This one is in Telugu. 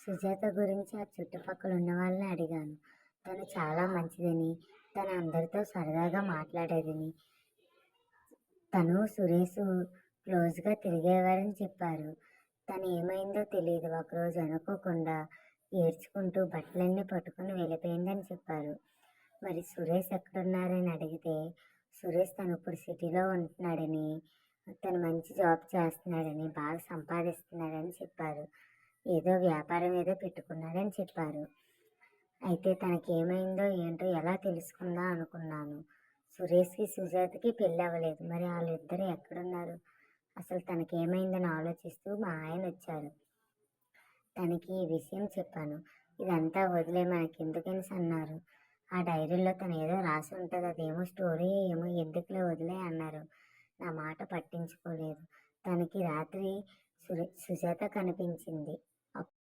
సుజాత గురించి ఆ చుట్టుపక్కల ఉన్న వాళ్ళని అడిగాను. తను చాలా మంచిదని, తను అందరితో సరదాగా మాట్లాడేదని, తను సురేష్ క్లోజ్గా తిరిగేవారని చెప్పారు. తను ఏమైందో తెలియదు, ఒకరోజు అనుకోకుండా ఏడ్చుకుంటూ బట్టలన్నీ పట్టుకుని వెళ్ళిపోయిందని చెప్పారు. మరి సురేష్ ఎక్కడున్నారని అడిగితే, సురేష్ తను ఇప్పుడు సిటీలో ఉంటున్నాడని, తను మంచి జాబ్ చేస్తున్నాడని, బాగా సంపాదిస్తున్నాడని చెప్పారు. ఏదో వ్యాపారం ఏదో పెట్టుకున్నాడని చెప్పారు. అయితే తనకేమైందో ఏంటో ఎలా తెలుసుకుందాం అనుకున్నాను. సురేష్కి సుజాతకి పెళ్ళి అవ్వలేదు, మరి వాళ్ళిద్దరు ఎక్కడున్నారు, అసలు తనకేమైందని ఆలోచిస్తూ మా ఆయన వచ్చారు. తనకి ఈ విషయం చెప్పాను. ఇదంతా వదిలే మనకెందుకనేసి అన్నారు. ఆ డైరీలో తను ఏదో రాసి ఉంటుంది, అదేమో స్టోరీ ఏమో, ఎందుకులే వదిలే అన్నారు. నా మాట పట్టించుకోలేదు. తనకి రాత్రి సుజాత కనిపించింది.